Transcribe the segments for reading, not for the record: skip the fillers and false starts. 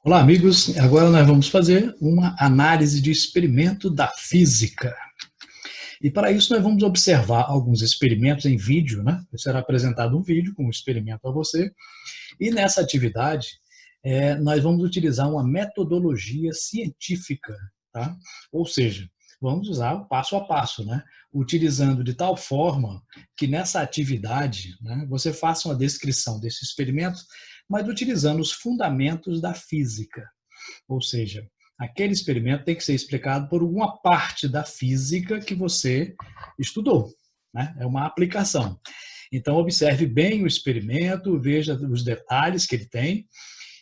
Olá, amigos. Agora nós vamos fazer uma análise de experimento da física. E para isso nós vamos observar alguns experimentos em vídeo, né? Será apresentado um vídeo com um experimento a você. E nessa atividade, nós vamos utilizar uma metodologia científica, tá? Ou seja, vamos usar o passo a passo, né? Utilizando de tal forma que nessa atividade, né, você faça uma descrição desse experimento, mas utilizando os fundamentos da física. Ou seja, aquele experimento tem que ser explicado por uma parte da física que você estudou, né? É uma aplicação. Então, observe bem o experimento, veja os detalhes que ele tem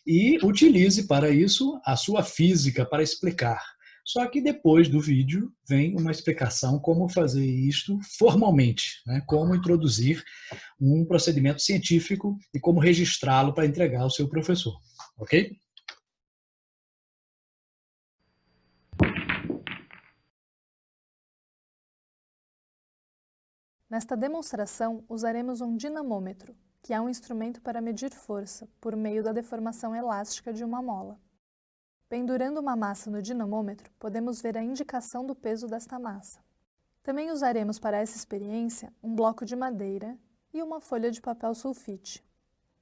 e utilize para isso a sua física para explicar. Só que depois do vídeo vem uma explicação como fazer isto formalmente, né? Como introduzir um procedimento científico e como registrá-lo para entregar ao seu professor, ok? Nesta demonstração, usaremos um dinamômetro, que é um instrumento para medir força, por meio da deformação elástica de uma mola. Pendurando uma massa no dinamômetro, podemos ver a indicação do peso desta massa. Também usaremos para essa experiência um bloco de madeira e uma folha de papel sulfite.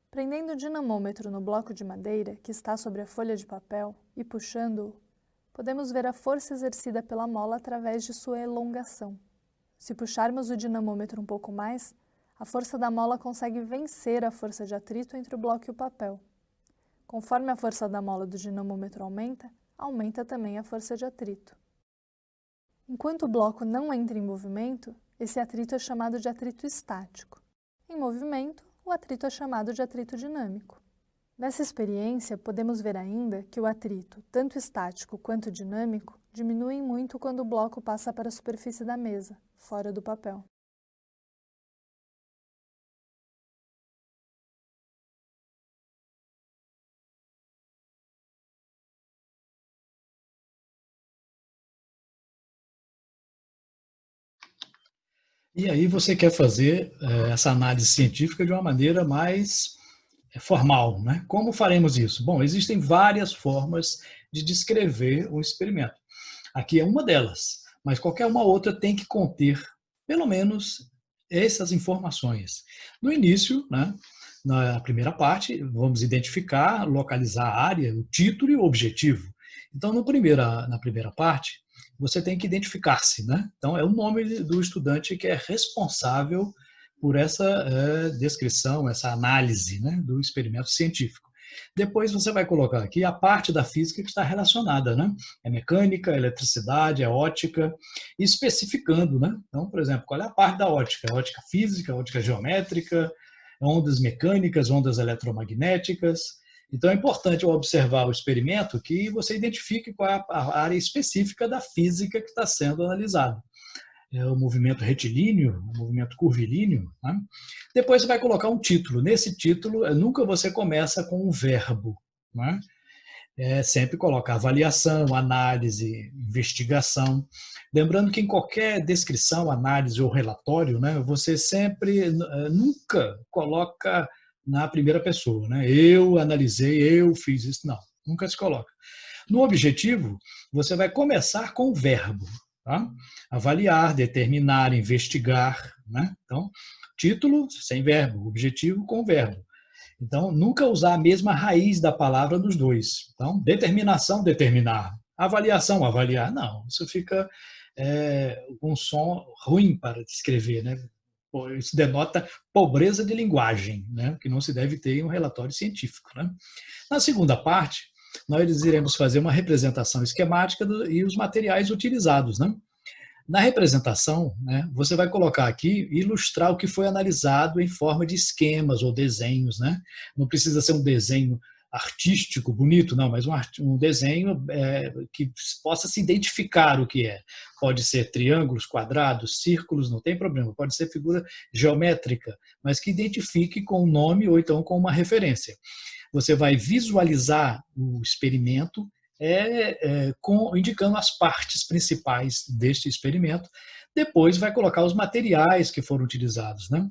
Prendendo o dinamômetro no bloco de madeira, que está sobre a folha de papel, e puxando-o, podemos ver a força exercida pela mola através de sua elongação. Se puxarmos o dinamômetro um pouco mais, a força da mola consegue vencer a força de atrito entre o bloco e o papel. Conforme a força da mola do dinamômetro aumenta, aumenta também a força de atrito. Enquanto o bloco não entra em movimento, esse atrito é chamado de atrito estático. Em movimento, o atrito é chamado de atrito dinâmico. Nessa experiência, podemos ver ainda que o atrito, tanto estático quanto dinâmico, diminuem muito quando o bloco passa para a superfície da mesa, fora do papel. E aí você quer fazer essa análise científica de uma maneira mais formal, né? Como faremos isso? Bom, existem várias formas de descrever o experimento. Aqui é uma delas, mas qualquer uma outra tem que conter, pelo menos, essas informações. No início, né, na primeira parte, vamos identificar, localizar a área, o título e o objetivo. Então, na primeira parte, você tem que identificar-se, né? Então, é o nome do estudante que é responsável por essa descrição, essa análise, né, do experimento científico. Depois você vai colocar aqui a parte da física que está relacionada, né? É mecânica, é eletricidade, é ótica, especificando, né? Então, por exemplo, qual é a parte da ótica? É ótica física, ótica geométrica, ondas mecânicas, ondas eletromagnéticas. Então, é importante ao observar o experimento que você identifique qual é a área específica da física que está sendo analisada. É o movimento retilíneo, o movimento curvilíneo. Né? Depois você vai colocar um título. Nesse título, nunca você começa com um verbo. Né? Sempre coloca avaliação, análise, investigação. Lembrando que em qualquer descrição, análise ou relatório, né, você sempre, nunca coloca na primeira pessoa. Né? Eu analisei, eu fiz isso. Não, nunca se coloca. No objetivo, você vai começar com o verbo. Tá? Avaliar, determinar, investigar. Né? Então, título sem verbo, objetivo com verbo. Então, nunca usar a mesma raiz da palavra nos dois. Então, determinação, determinar. Avaliação, avaliar. Não, isso fica um som ruim para descrever, né? Isso denota pobreza de linguagem, né? Que não se deve ter em um relatório científico. Né? Na segunda parte, nós iremos fazer uma representação esquemática e os materiais utilizados. Né? Na representação, né, você vai colocar aqui, ilustrar o que foi analisado em forma de esquemas ou desenhos. Né? Não precisa ser um desenho artístico, bonito, não, mas um desenho que possa se identificar o que é. Pode ser triângulos, quadrados, círculos, não tem problema. Pode ser figura geométrica, mas que identifique com o nome ou então com uma referência. Você vai visualizar o experimento indicando as partes principais deste experimento. Depois vai colocar os materiais que foram utilizados, né?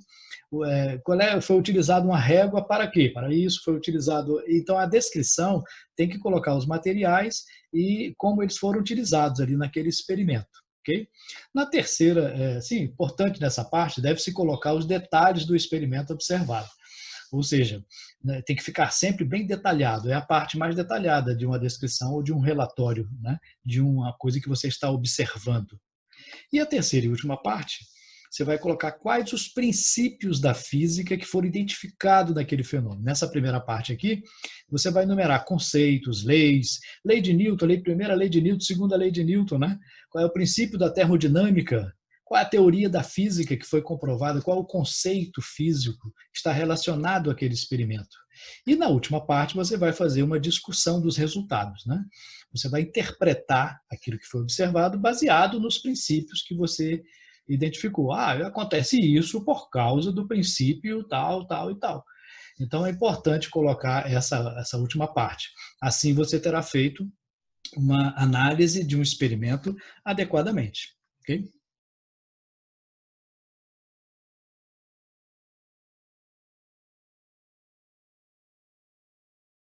Foi utilizado uma régua para quê? Para isso foi utilizado. Então a descrição tem que colocar os materiais e como eles foram utilizados ali naquele experimento. Okay? Na terceira, sim, importante nessa parte, deve-se colocar os detalhes do experimento observado. Ou seja, né, tem que ficar sempre bem detalhado. É a parte mais detalhada de uma descrição ou de um relatório, né, de uma coisa que você está observando. E a terceira e última parte, você vai colocar quais os princípios da física que foram identificados naquele fenômeno. Nessa primeira parte aqui, você vai enumerar conceitos, leis, lei de Newton, primeira lei de Newton, segunda lei de Newton, né? Qual é o princípio da termodinâmica, qual é a teoria da física que foi comprovada, qual é o conceito físico que está relacionado àquele experimento. E na última parte você vai fazer uma discussão dos resultados, né? Você vai interpretar aquilo que foi observado baseado nos princípios que você identificou. Acontece isso por causa do princípio tal, tal e tal. Então é importante colocar essa última parte. Assim você terá feito uma análise de um experimento adequadamente. Ok?